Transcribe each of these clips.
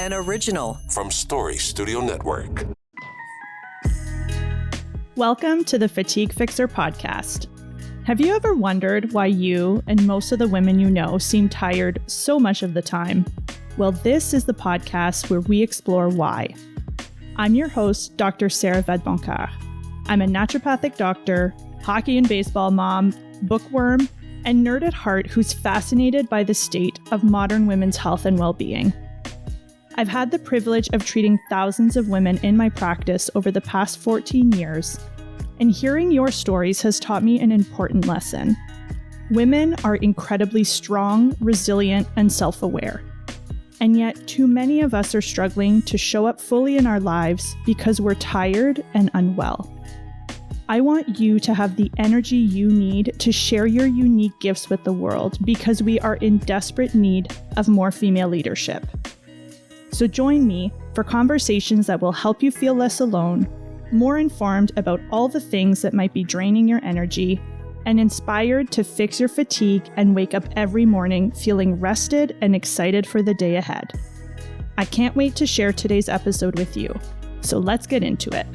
An original from Story Studio Network. Welcome to the Fatigue Fixer podcast. Have you ever wondered why you and most of the women you know seem tired so much of the time? Well, this is the podcast where we explore why. I'm your host, Dr. Sarah Vedboncoeur. I'm a naturopathic doctor, hockey and baseball mom, bookworm, and nerd at heart who's fascinated by the state of modern women's health and well-being. I've had the privilege of treating thousands of women in my practice over the past 14 years, and hearing your stories has taught me an important lesson. Women are incredibly strong, resilient, and self-aware. And yet, too many of us are struggling to show up fully in our lives because we're tired and unwell. I want you to have the energy you need to share your unique gifts with the world because we are in desperate need of more female leadership. So join me for conversations that will help you feel less alone, more informed about all the things that might be draining your energy, and inspired to fix your fatigue and wake up every morning feeling rested and excited for the day ahead. I can't wait to share today's episode with you. So let's get into it.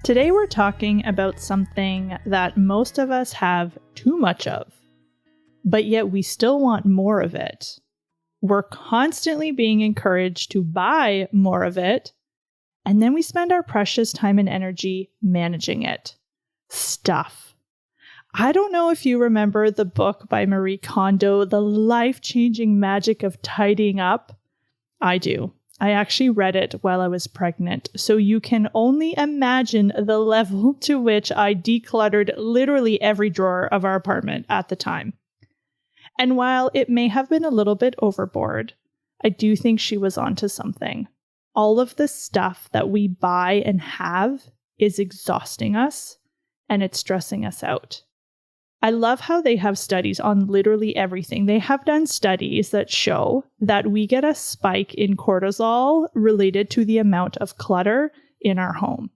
Today we're talking about something that most of us have too much of, but yet we still want more of it. We're constantly being encouraged to buy more of it, and then we spend our precious time and energy managing it. Stuff. I don't know if you remember the book by Marie Kondo, The Life-Changing Magic of Tidying Up. I do. I actually read it while I was pregnant, so you can only imagine the level to which I decluttered literally every drawer of our apartment at the time. And while it may have been a little bit overboard, I do think she was onto something. All of the stuff that we buy and have is exhausting us, and it's stressing us out. I love how they have studies on literally everything. They have done studies that show that we get a spike in cortisol related to the amount of clutter in our home.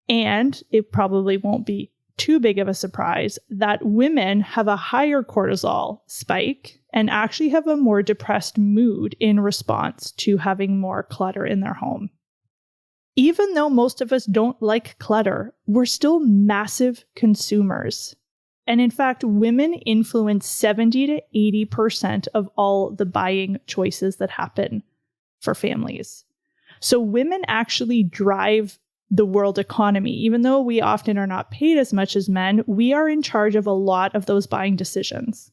And it probably won't be too big of a surprise that women have a higher cortisol spike and actually have a more depressed mood in response to having more clutter in their home. Even though most of us don't like clutter, we're still massive consumers. And in fact, women influence 70 to 80% of all the buying choices that happen for families. So women actually drive the world economy. Even though we often are not paid as much as men, we are in charge of a lot of those buying decisions.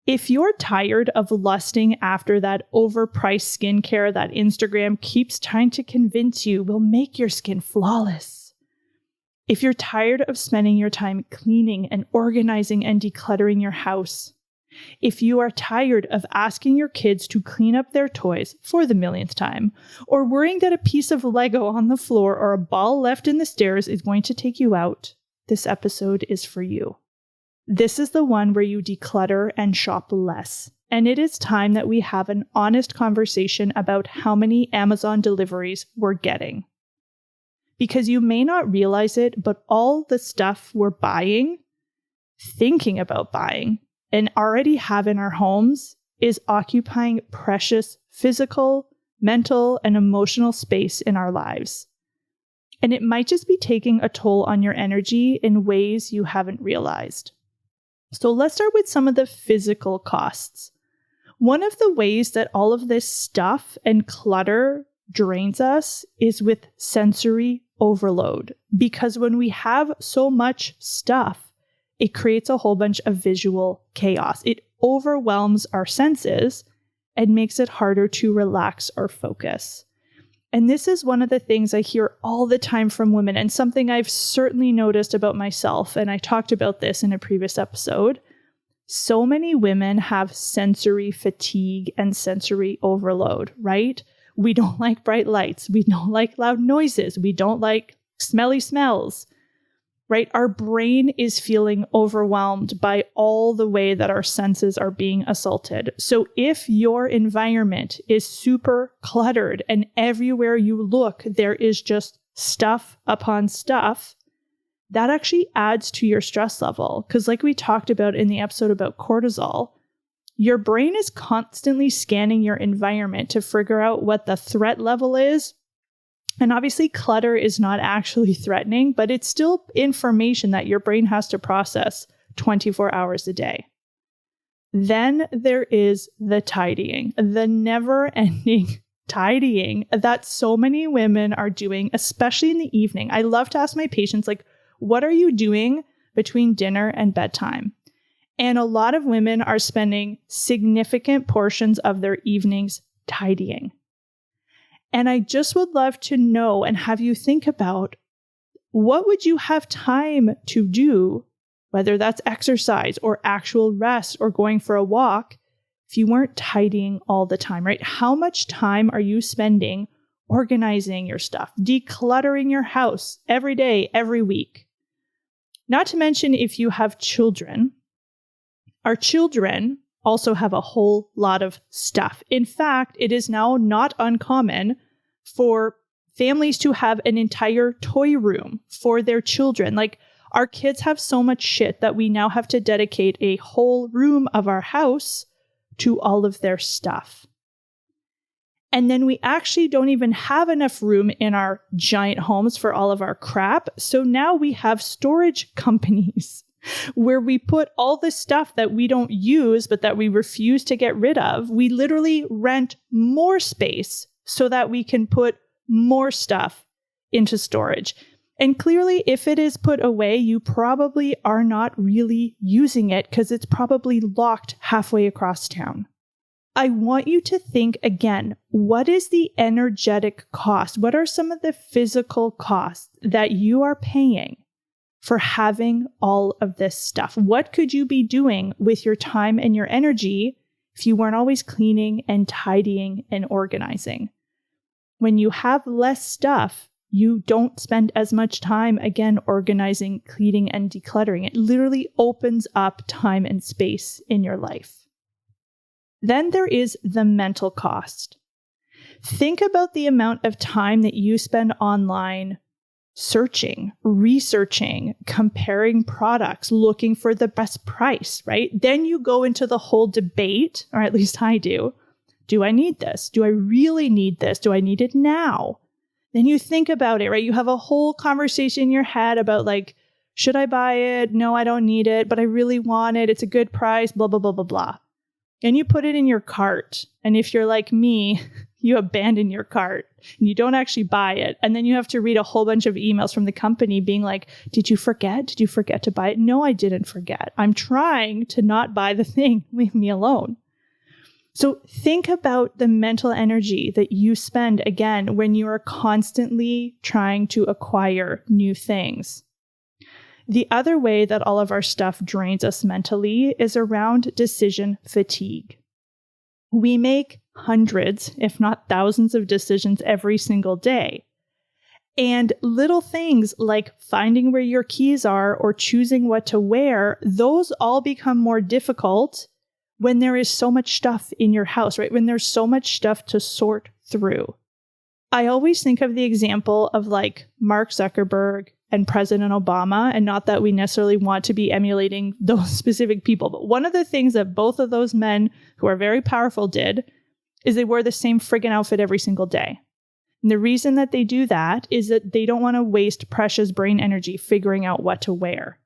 If you're tired of lusting after that overpriced skincare that Instagram keeps trying to convince you will make your skin flawless, if you're tired of spending your time cleaning and organizing and decluttering your house, if you are tired of asking your kids to clean up their toys for the millionth time, or worrying that a piece of Lego on the floor or a ball left in the stairs is going to take you out, this episode is for you. This is the one where you declutter and shop less. And it is time that we have an honest conversation about how many Amazon deliveries we're getting. Because you may not realize it, but all the stuff we're buying, thinking about buying, and already have in our homes is occupying precious physical, mental, and emotional space in our lives. And it might just be taking a toll on your energy in ways you haven't realized. So let's start with some of the physical costs. One of the ways that all of this stuff and clutter drains us is with sensory overload. Because when we have so much stuff, it creates a whole bunch of visual chaos. It overwhelms our senses and makes it harder to relax or focus. And this is one of the things I hear all the time from women, and something I've certainly noticed about myself, and I talked about this in a previous episode. So many women have sensory fatigue and sensory overload, right? We don't like bright lights. We don't like loud noises. We don't like smelly smells, right? Our brain is feeling overwhelmed by all the way that our senses are being assaulted. So if your environment is super cluttered and everywhere you look, there is just stuff upon stuff, that actually adds to your stress level. Because like we talked about in the episode about cortisol, your brain is constantly scanning your environment to figure out what the threat level is. And obviously clutter is not actually threatening, but it's still information that your brain has to process 24 hours a day. Then there is the tidying, the never-ending tidying that so many women are doing, especially in the evening. I love to ask my patients, like, what are you doing between dinner and bedtime? And a lot of women are spending significant portions of their evenings tidying. And I just would love to know and have you think about, what would you have time to do, whether that's exercise or actual rest or going for a walk, if you weren't tidying all the time, right? How much time are you spending organizing your stuff, decluttering your house every day, every week? Not to mention if you have children. Our children also have a whole lot of stuff. In fact, it is now not uncommon for families to have an entire toy room for their children. Like, our kids have so much shit that we now have to dedicate a whole room of our house to all of their stuff. And then we actually don't even have enough room in our giant homes for all of our crap. So now we have storage companies where we put all the stuff that we don't use, but that we refuse to get rid of. We literally rent more space so that we can put more stuff into storage. And clearly, if it is put away, you probably are not really using it because it's probably locked halfway across town. I want you to think again, what is the energetic cost? What are some of the physical costs that you are paying for having all of this stuff? What could you be doing with your time and your energy if you weren't always cleaning and tidying and organizing? When you have less stuff, you don't spend as much time, again, organizing, cleaning, and decluttering. It literally opens up time and space in your life. Then there is the mental cost. Think about the amount of time that you spend online searching, researching, comparing products, looking for the best price, right? Then you go into the whole debate, or at least I do. Do I need this? Do I really need this? Do I need it now? Then you think about it, right? You have a whole conversation in your head about like, should I buy it? No, I don't need it, but I really want it. It's a good price, blah, blah, blah, blah, blah. And you put it in your cart. And if you're like me, you abandon your cart and you don't actually buy it. And then you have to read a whole bunch of emails from the company being like, did you forget? Did you forget to buy it? No, I didn't forget. I'm trying to not buy the thing. Leave me alone. So think about the mental energy that you spend, again, when you are constantly trying to acquire new things. The other way that all of our stuff drains us mentally is around decision fatigue. We make hundreds, if not thousands, of decisions every single day. And little things like finding where your keys are or choosing what to wear, those all become more difficult when there is so much stuff in your house, right? When there's so much stuff to sort through. I always think of the example of like Mark Zuckerberg and President Obama, and not that we necessarily want to be emulating those specific people, but one of the things that both of those men who are very powerful did is they wore the same friggin' outfit every single day. And the reason that they do that is that they don't want to waste precious brain energy figuring out what to wear.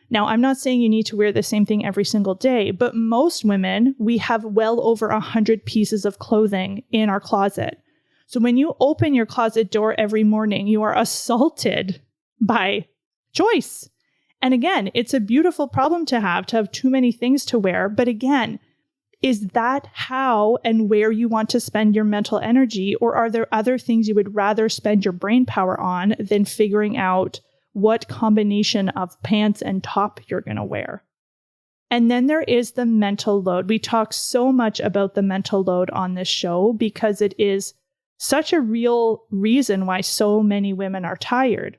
Now, I'm not saying you need to wear the same thing every single day, but most women, we have well over 100 pieces of clothing in our closet. So when you open your closet door every morning, you are assaulted by choice. And again, it's a beautiful problem to have too many things to wear. But again, is that how and where you want to spend your mental energy? Or are there other things you would rather spend your brain power on than figuring out what combination of pants and top you're going to wear? And then there is the mental load. We talk so much about the mental load on this show because it is such a real reason why so many women are tired.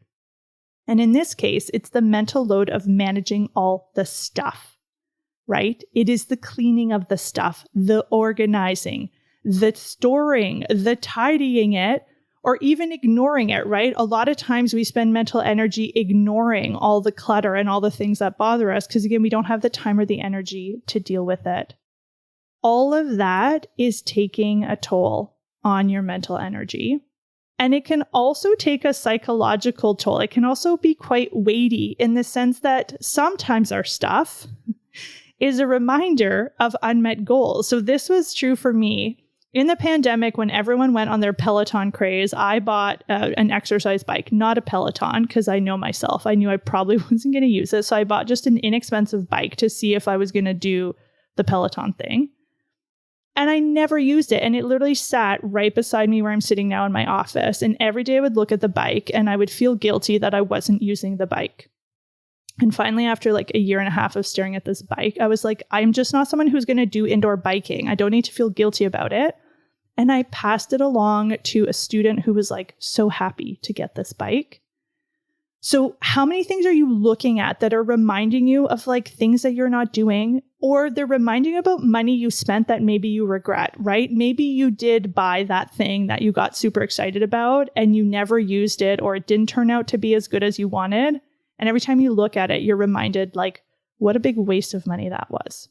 And in this case, it's the mental load of managing all the stuff, right? It is the cleaning of the stuff, the organizing, the storing, the tidying it, or even ignoring it, right? A lot of times we spend mental energy ignoring all the clutter and all the things that bother us because, again, we don't have the time or the energy to deal with it. All of that is taking a toll on your mental energy. And it can also take a psychological toll. It can also be quite weighty in the sense that sometimes our stuff is a reminder of unmet goals. So this was true for me. In the pandemic, when everyone went on their Peloton craze, I bought an exercise bike, not a Peloton, because I know myself. I knew I probably wasn't going to use it. So I bought just an inexpensive bike to see if I was going to do the Peloton thing. And I never used it. And it literally sat right beside me where I'm sitting now in my office. And every day I would look at the bike and I would feel guilty that I wasn't using the bike. And finally, after like a year and a half of staring at this bike, I was like, I'm just not someone who's going to do indoor biking. I don't need to feel guilty about it. And I passed it along to a student who was like so happy to get this bike. So how many things are you looking at that are reminding you of like things that you're not doing, or they're reminding you about money you spent that maybe you regret, right? Maybe you did buy that thing that you got super excited about and you never used it, or it didn't turn out to be as good as you wanted. And every time you look at it, you're reminded like what a big waste of money that was.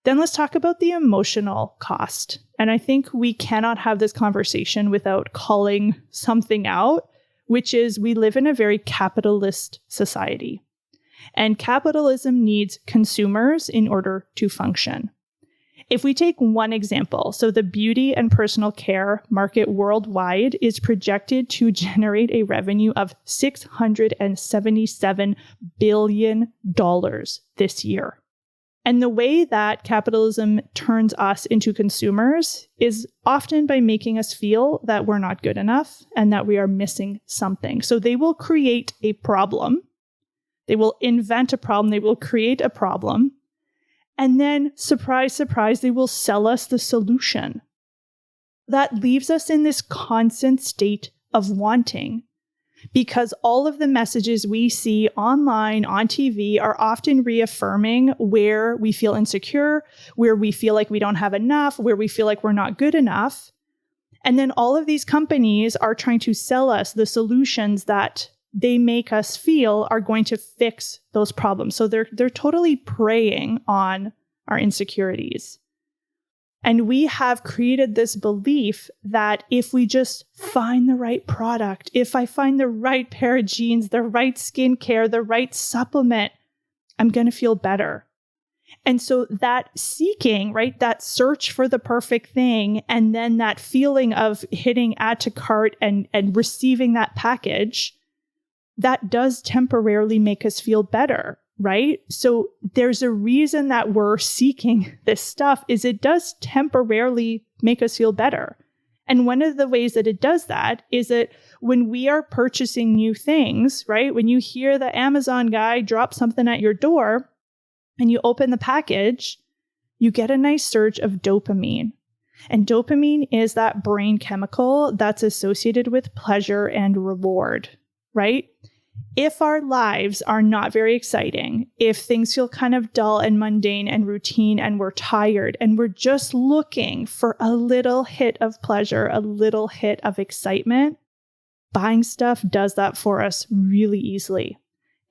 Then let's talk about the emotional cost. And I think we cannot have this conversation without calling something out, which is we live in a very capitalist society. And capitalism needs consumers in order to function. If we take one example, so the beauty and personal care market worldwide is projected to generate a revenue of $677 billion this year. And the way that capitalism turns us into consumers is often by making us feel that we're not good enough and that we are missing something. So they will create a problem. They will invent a problem. They will create a problem. And then, surprise, surprise, they will sell us the solution. That leaves us in this constant state of wanting, because all of the messages we see online, on TV, are often reaffirming where we feel insecure, where we feel like we don't have enough, where we feel like we're not good enough. And then all of these companies are trying to sell us the solutions that they make us feel are going to fix those problems. So they're totally preying on our insecurities. And we have created this belief that if we just find the right product, if I find the right pair of jeans, the right skincare, the right supplement, I'm going to feel better. And so that seeking, right, that search for the perfect thing, and then that feeling of hitting add to cart and receiving that package, that does temporarily make us feel better, right? So there's a reason that we're seeking this stuff is it does temporarily make us feel better. And one of the ways that it does that is that when we are purchasing new things, right? When you hear the Amazon guy drop something at your door and you open the package, you get a nice surge of dopamine. And dopamine is that brain chemical that's associated with pleasure and reward, right? If our lives are not very exciting, if things feel kind of dull and mundane and routine and we're tired and we're just looking for a little hit of pleasure, a little hit of excitement, buying stuff does that for us really easily.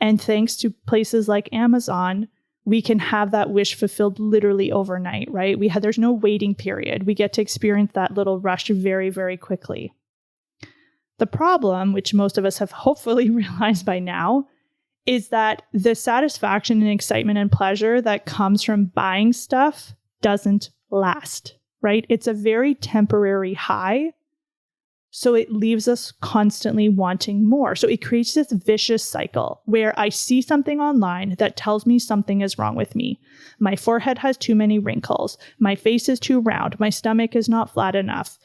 And thanks to places like Amazon, we can have that wish fulfilled literally overnight, right? There's no waiting period. We get to experience that little rush very, very quickly. The problem, which most of us have hopefully realized by now, is that the satisfaction and excitement and pleasure that comes from buying stuff doesn't last, right? It's a very temporary high. So it leaves us constantly wanting more. So it creates this vicious cycle where I see something online that tells me something is wrong with me. My forehead has too many wrinkles. My face is too round. My stomach is not flat enough.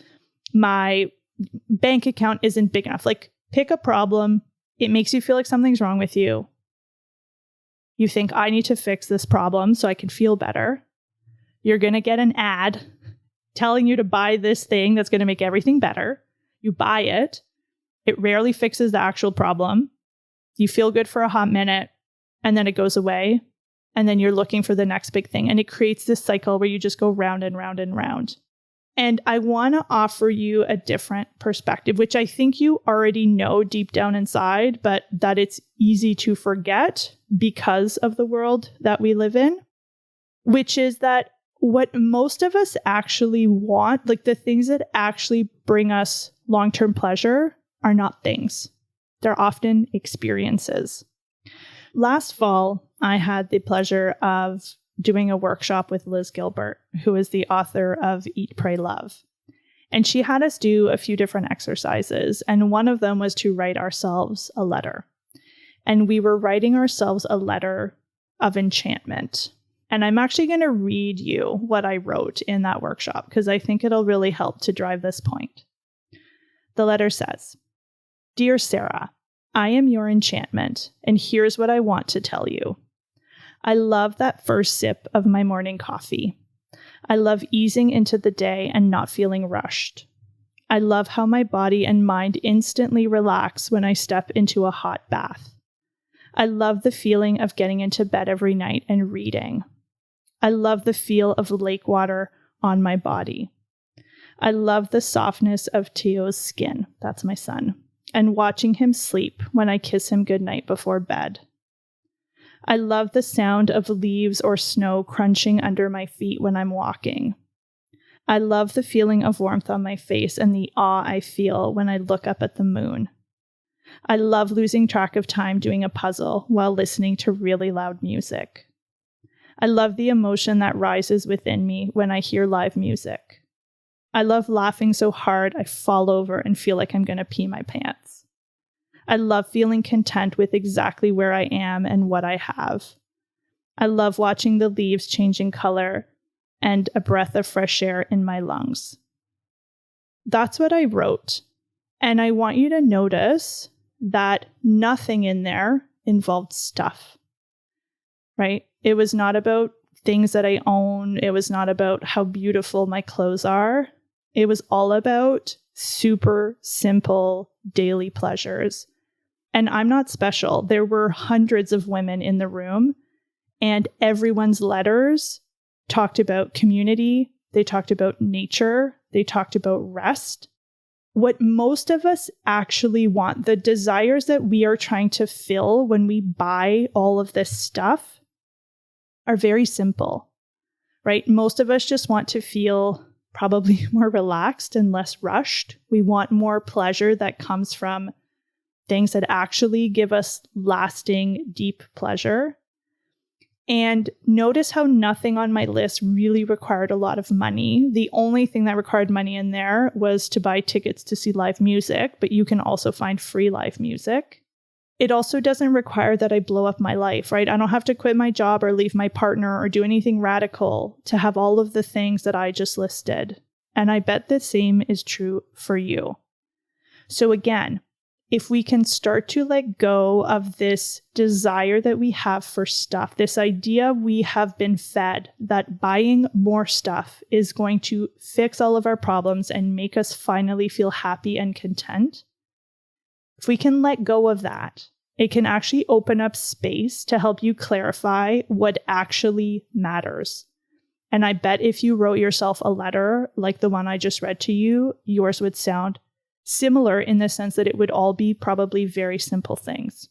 My bank account isn't big enough. Like, pick a problem. It makes you feel like something's wrong with you. You think, I need to fix this problem so I can feel better. You're going to get an ad telling you to buy this thing that's going to make everything better. You buy it. It rarely fixes the actual problem. You feel good for a hot minute, and then it goes away. And then you're looking for the next big thing. And it creates this cycle where you just go round and round and round. And I want to offer you a different perspective, which I think you already know deep down inside, but that it's easy to forget because of the world that we live in, which is that what most of us actually want, like the things that actually bring us long-term pleasure, are not things. They're often experiences. Last fall, I had the pleasure of doing a workshop with Liz Gilbert, who is the author of Eat, Pray, Love. And she had us do a few different exercises. And one of them was to write ourselves a letter. And we were writing ourselves a letter of enchantment. And I'm actually going to read you what I wrote in that workshop because I think it'll really help to drive this point. The letter says, "Dear Sarah, I am your enchantment, and here's what I want to tell you. I love that first sip of my morning coffee. I love easing into the day and not feeling rushed. I love how my body and mind instantly relax when I step into a hot bath. I love the feeling of getting into bed every night and reading. I love the feel of lake water on my body. I love the softness of Teo's skin," that's my son, "and watching him sleep when I kiss him goodnight before bed. I love the sound of leaves or snow crunching under my feet when I'm walking. I love the feeling of warmth on my face and the awe I feel when I look up at the moon. I love losing track of time doing a puzzle while listening to really loud music. I love the emotion that rises within me when I hear live music. I love laughing so hard I fall over and feel like I'm going to pee my pants. I love feeling content with exactly where I am and what I have. I love watching the leaves change in color and a breath of fresh air in my lungs." That's what I wrote. And I want you to notice that nothing in there involved stuff, right? It was not about things that I own. It was not about how beautiful my clothes are. It was all about super simple daily pleasures. And I'm not special. There were hundreds of women in the room, and everyone's letters talked about community. They talked about nature. They talked about rest. What most of us actually want, the desires that we are trying to fill when we buy all of this stuff, are very simple, right? Most of us just want to feel probably more relaxed and less rushed. We want more pleasure that comes from things that actually give us lasting, deep pleasure. And notice how nothing on my list really required a lot of money. The only thing that required money in there was to buy tickets to see live music, but you can also find free live music. It also doesn't require that I blow up my life, right? I don't have to quit my job or leave my partner or do anything radical to have all of the things that I just listed. And I bet the same is true for you. So again, if we can start to let go of this desire that we have for stuff, this idea we have been fed that buying more stuff is going to fix all of our problems and make us finally feel happy and content, if we can let go of that, it can actually open up space to help you clarify what actually matters. And I bet if you wrote yourself a letter like the one I just read to you, yours would sound similar in the sense that it would all be probably very simple things.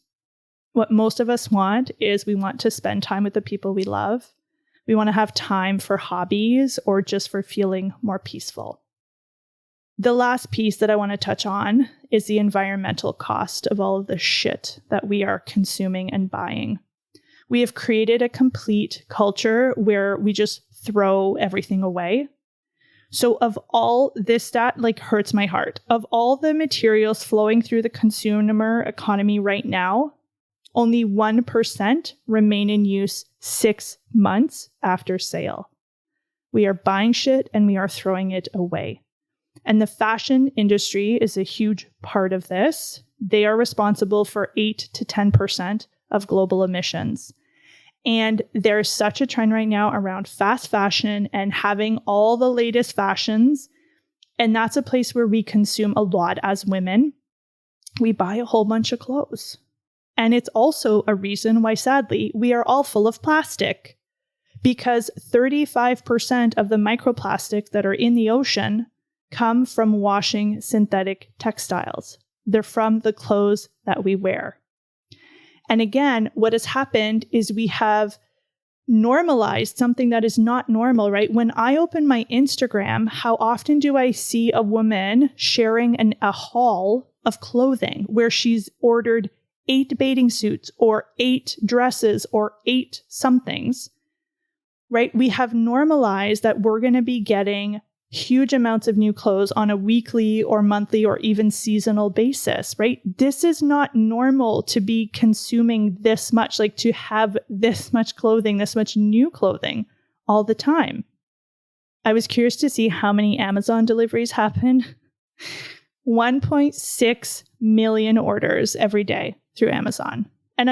What most of us want is we want to spend time with the people we love. We want to have time for hobbies or just for feeling more peaceful. The last piece that I want to touch on is the environmental cost of all of the shit that we are consuming and buying. We have created a complete culture where we just throw everything away. So of all this, stat hurts my heart. Of all the materials flowing through the consumer economy right now, only 1% remain in use 6 months after sale. We are buying shit and we are throwing it away. And the fashion industry is a huge part of this. They are responsible for 8 to 10% of global emissions. And there's such a trend right now around fast fashion and having all the latest fashions. And that's a place where we consume a lot as women. We buy a whole bunch of clothes. And it's also a reason why, sadly, we are all full of plastic. because 35% of the microplastics that are in the ocean come from washing synthetic textiles. They're from the clothes that we wear. And again, what has happened is we have normalized something that is not normal, right? When I open my Instagram, how often do I see a woman sharing a haul of clothing where she's ordered 8 bathing suits or 8 dresses or 8 somethings, right? We have normalized that we're going to be getting huge amounts of new clothes on a weekly or monthly or even seasonal basis, right? This is not normal to be consuming this much, like to have this much clothing, this much new clothing all the time. I was curious to see how many Amazon deliveries happen. 1.6 million orders every day through Amazon. And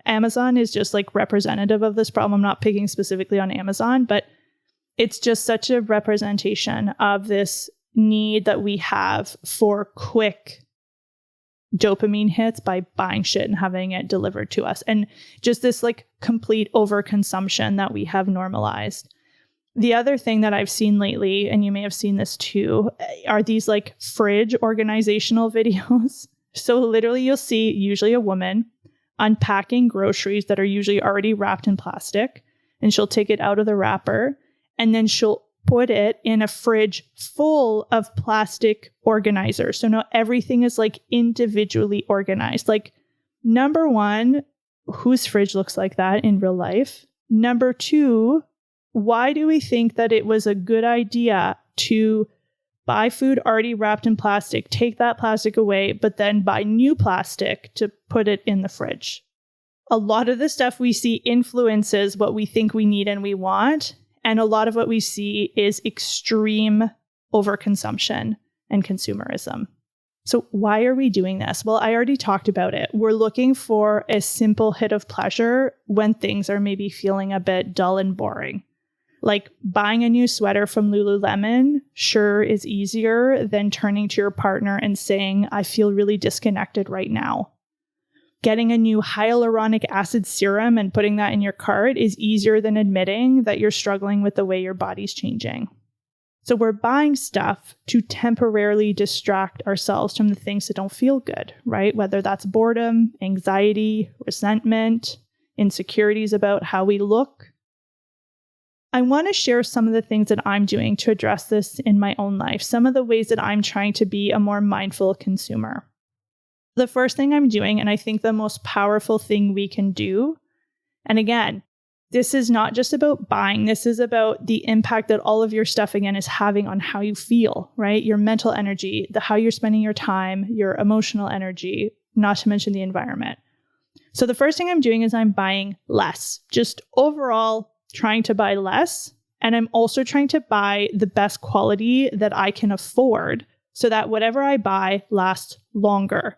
Amazon is just like representative of this problem. I'm not picking specifically on Amazon, but it's just such a representation of this need that we have for quick dopamine hits by buying shit and having it delivered to us. And just this like complete overconsumption that we have normalized. The other thing that I've seen lately, and you may have seen this too, are these like fridge organizational videos. So literally you'll see usually a woman unpacking groceries that are usually already wrapped in plastic, and she'll take it out of the wrapper. And then she'll put it in a fridge full of plastic organizers. So now everything is like individually organized. Like, number one, whose fridge looks like that in real life? Number two, why do we think that it was a good idea to buy food already wrapped in plastic, take that plastic away, but then buy new plastic to put it in the fridge? A lot of the stuff we see influences what we think we need and we want. And a lot of what we see is extreme overconsumption and consumerism. So why are we doing this? Well, I already talked about it. We're looking for a simple hit of pleasure when things are maybe feeling a bit dull and boring. Like buying a new sweater from Lululemon sure is easier than turning to your partner and saying, I feel really disconnected right now. Getting a new hyaluronic acid serum and putting that in your cart is easier than admitting that you're struggling with the way your body's changing. So we're buying stuff to temporarily distract ourselves from the things that don't feel good, right? Whether that's boredom, anxiety, resentment, insecurities about how we look. I want to share some of the things that I'm doing to address this in my own life, some of the ways that I'm trying to be a more mindful consumer. The first thing I'm doing, and I think the most powerful thing we can do, and again, this is not just about buying, this is about the impact that all of your stuff, again, is having on how you feel, right? Your mental energy, how you're spending your time, your emotional energy, not to mention the environment. So the first thing I'm doing is I'm buying less, just overall trying to buy less. And I'm also trying to buy the best quality that I can afford so that whatever I buy lasts longer.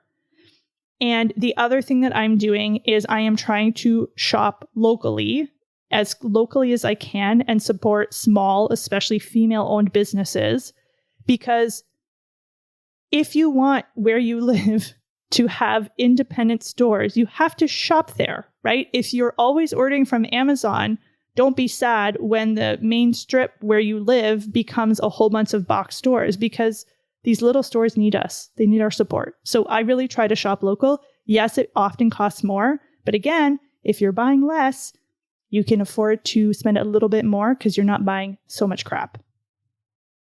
And the other thing that I'm doing is I am trying to shop locally as I can and support small, especially female-owned businesses. Because if you want where you live to have independent stores, you have to shop there, right? If you're always ordering from Amazon, don't be sad when the main strip where you live becomes a whole bunch of box stores, because these little stores need us. They need our support. So I really try to shop local. Yes, it often costs more. But again, if you're buying less, you can afford to spend a little bit more because you're not buying so much crap.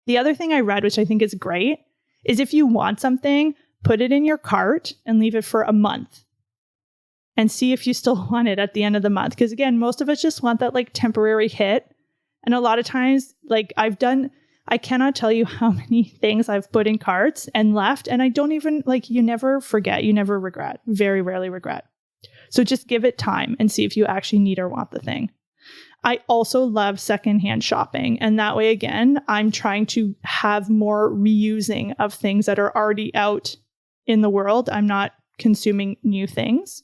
The other thing I read, which I think is great, is if you want something, put it in your cart and leave it for a month and see if you still want it at the end of the month. Because again, most of us just want that like temporary hit. And a lot of times, like I cannot tell you how many things I've put in carts and left, and I don't even, you never forget, you never regret, very rarely regret. So just give it time and see if you actually need or want the thing. I also love secondhand shopping, and that way, again, I'm trying to have more reusing of things that are already out in the world. I'm not consuming new things.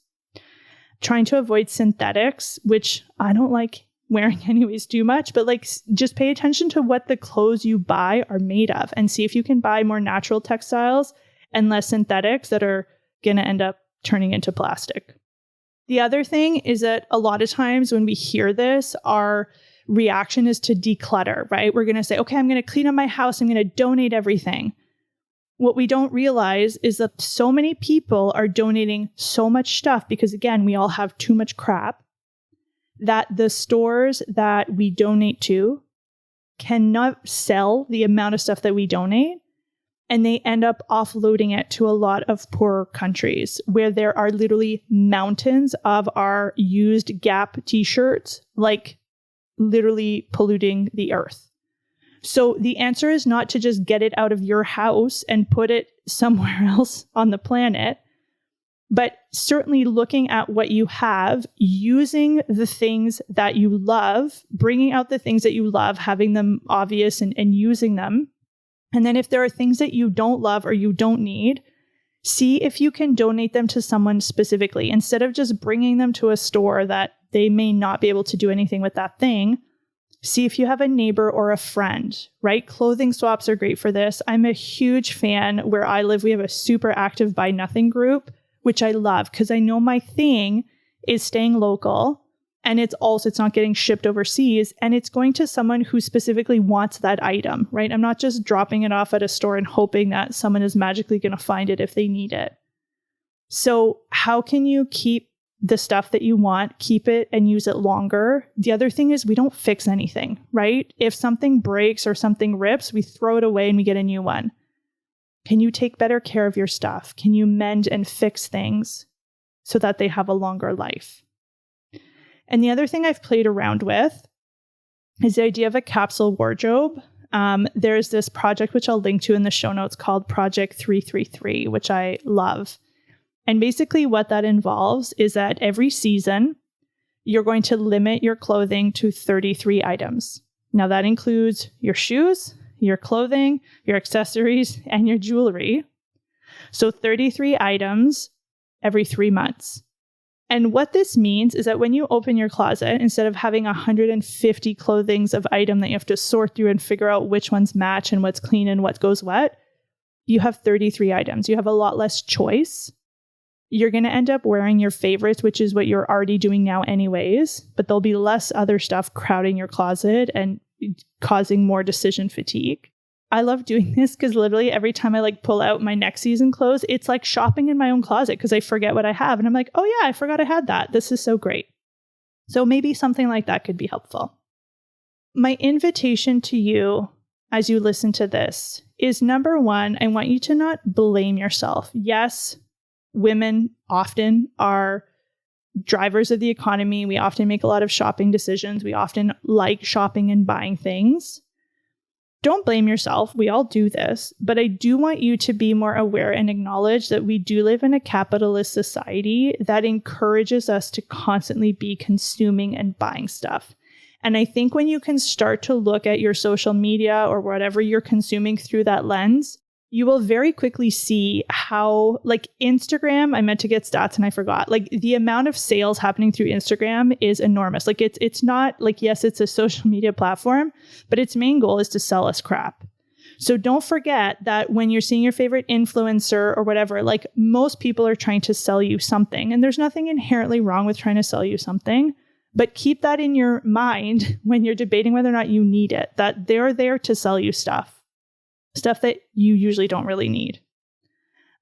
Trying to avoid synthetics, which I don't like wearing anyways too much, but just pay attention to what the clothes you buy are made of and see if you can buy more natural textiles and less synthetics that are going to end up turning into plastic. The other thing is that a lot of times when we hear this, our reaction is to declutter, right? We're going to say, okay, I'm going to clean up my house. I'm going to donate everything. What we don't realize is that so many people are donating so much stuff because, again, we all have too much crap, that the stores that we donate to cannot sell the amount of stuff that we donate. And they end up offloading it to a lot of poorer countries where there are literally mountains of our used Gap t-shirts, like literally polluting the earth. So the answer is not to just get it out of your house and put it somewhere else on the planet, but certainly looking at what you have, using the things that you love, bringing out the things that you love, having them obvious and using them. And then if there are things that you don't love or you don't need, see if you can donate them to someone specifically instead of just bringing them to a store that they may not be able to do anything with that thing. See if you have a neighbor or a friend, right? Clothing swaps are great for this. I'm a huge fan. Where I live, we have a super active Buy Nothing group, which I love because I know my thing is staying local. And it's not getting shipped overseas, and it's going to someone who specifically wants that item, right? I'm not just dropping it off at a store and hoping that someone is magically going to find it if they need it. So how can you keep the stuff that you want, keep it and use it longer? The other thing is we don't fix anything, right? If something breaks or something rips, we throw it away and we get a new one. Can you take better care of your stuff? Can you mend and fix things so that they have a longer life? And the other thing I've played around with is the idea of a capsule wardrobe. There's this project, which I'll link to in the show notes, called Project 333, which I love. And basically what that involves is that every season, you're going to limit your clothing to 33 items. Now that includes your shoes, your clothing, your accessories, and your jewelry. So 33 items every 3 months. And what this means is that when you open your closet, instead of having 150 clothings of item that you have to sort through and figure out which ones match and what's clean and what goes what, you have 33 items. You have a lot less choice. You're going to end up wearing your favorites, which is what you're already doing now anyways, but there'll be less other stuff crowding your closet and causing more decision fatigue. I love doing this because literally every time I pull out my next season clothes, it's like shopping in my own closet because I forget what I have. And I'm like, oh yeah, I forgot I had that. This is so great. So maybe something like that could be helpful. My invitation to you as you listen to this is, number one, I want you to not blame yourself. Yes, women often are drivers of the economy. We often make a lot of shopping decisions. We often like shopping and buying things. Don't blame yourself. We all do this, but I do want you to be more aware and acknowledge that we do live in a capitalist society that encourages us to constantly be consuming and buying stuff. And I think when you can start to look at your social media or whatever you're consuming through that lens, you will very quickly see how, Instagram, I meant to get stats and I forgot, the amount of sales happening through Instagram is enormous. It's not yes, it's a social media platform, but its main goal is to sell us crap. So don't forget that when you're seeing your favorite influencer or whatever, most people are trying to sell you something, and there's nothing inherently wrong with trying to sell you something, but keep that in your mind when you're debating whether or not you need it, that they're there to sell you stuff that you usually don't really need.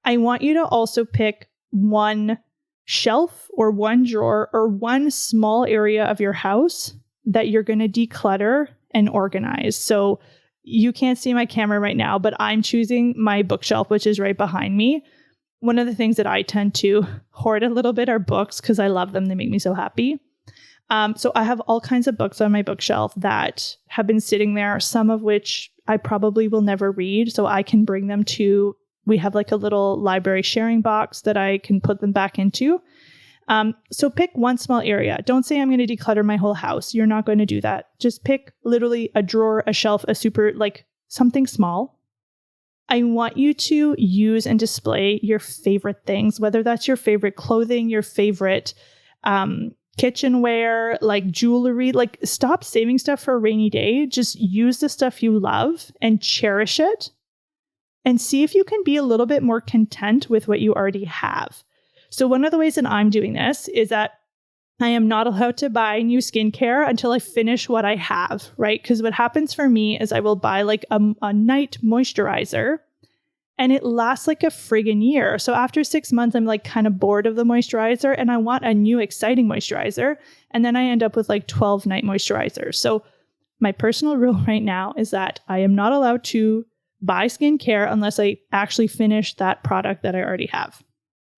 I want you to also pick one shelf or one drawer or one small area of your house that you're going to declutter and organize. So you can't see my camera right now, but I'm choosing my bookshelf, which is right behind me. One of the things that I tend to hoard a little bit are books because I love them. They make me so happy. So I have all kinds of books on my bookshelf that have been sitting there, some of which I probably will never read. So I can bring them to, we have a little library sharing box that I can put them back into. So pick one small area. Don't say I'm going to declutter my whole house. You're not going to do that. Just pick literally a drawer, a shelf, a something small. I want you to use and display your favorite things, whether that's your favorite clothing, your favorite kitchenware, jewelry. Stop saving stuff for a rainy day. Just use the stuff you love and cherish it, and see if you can be a little bit more content with what you already have. So one of the ways that I'm doing this is that I am not allowed to buy new skincare until I finish what I have, right? Because what happens for me is I will buy like a night moisturizer and it lasts like a friggin' year. So after 6 months, I'm like kind of bored of the moisturizer and I want a new exciting moisturizer. And then I end up with like 12 night moisturizers. So my personal rule right now is that I am not allowed to buy skincare unless I actually finish that product that I already have.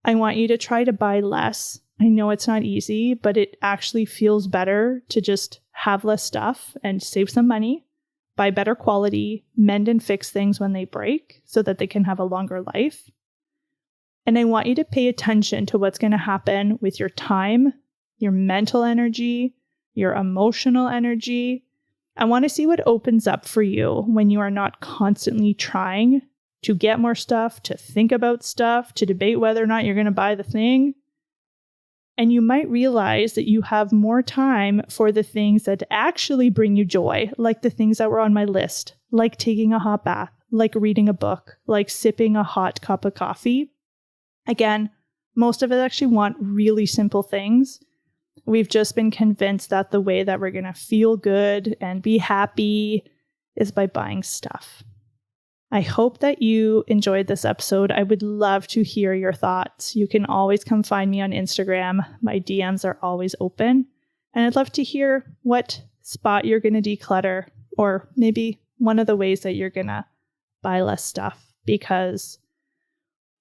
I want you to try to buy less. I know it's not easy, but it actually feels better to just have less stuff and save some money, buy better quality, mend and fix things when they break so that they can have a longer life. And I want you to pay attention to what's going to happen with your time, your mental energy, your emotional energy. I want to see what opens up for you when you are not constantly trying to get more stuff, to think about stuff, to debate whether or not you're going to buy the thing. And you might realize that you have more time for the things that actually bring you joy, like the things that were on my list, like taking a hot bath, like reading a book, like sipping a hot cup of coffee. Again, most of us actually want really simple things. We've just been convinced that the way that we're going to feel good and be happy is by buying stuff. I hope that you enjoyed this episode. I would love to hear your thoughts. You can always come find me on Instagram. My DMs are always open. And I'd love to hear what spot you're going to declutter, or maybe one of the ways that you're going to buy less stuff, because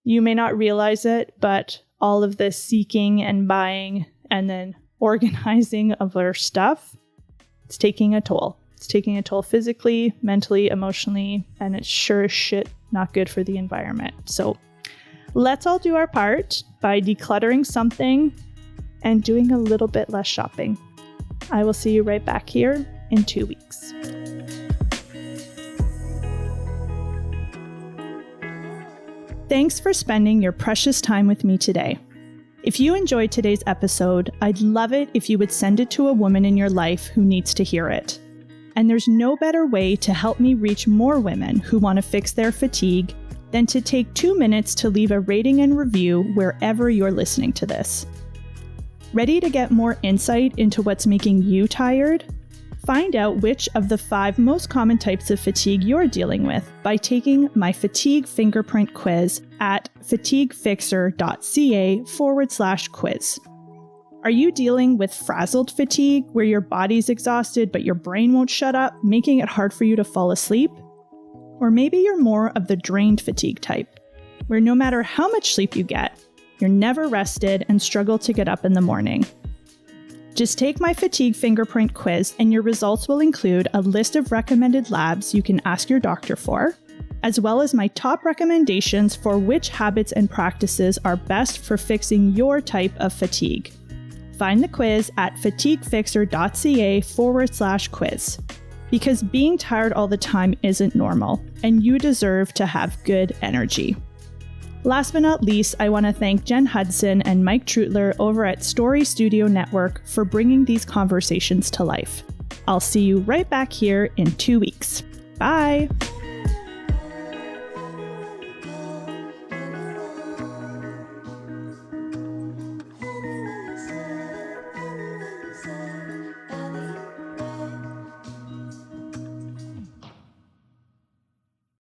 you may not realize it, but all of this seeking and buying and then organizing of our stuff, it's taking a toll. It's taking a toll physically, mentally, emotionally, and it's sure as shit not good for the environment. So let's all do our part by decluttering something and doing a little bit less shopping. I will see you right back here in 2 weeks. Thanks for spending your precious time with me today. If you enjoyed today's episode, I'd love it if you would send it to a woman in your life who needs to hear it. And there's no better way to help me reach more women who want to fix their fatigue than to take 2 minutes to leave a rating and review wherever you're listening to this. Ready to get more insight into what's making you tired? Find out which of the 5 most common types of fatigue you're dealing with by taking my fatigue fingerprint quiz at fatiguefixer.ca/quiz. Are you dealing with frazzled fatigue, where your body's exhausted but your brain won't shut up, making it hard for you to fall asleep? Or maybe you're more of the drained fatigue type, where no matter how much sleep you get, you're never rested and struggle to get up in the morning. Just take my fatigue fingerprint quiz and your results will include a list of recommended labs you can ask your doctor for, as well as my top recommendations for which habits and practices are best for fixing your type of fatigue. Find the quiz at fatiguefixer.ca/quiz. Because being tired all the time isn't normal, and you deserve to have good energy. Last but not least, I want to thank Jen Hudson and Mike Trutler over at Story Studio Network for bringing these conversations to life. I'll see you right back here in 2 weeks. Bye!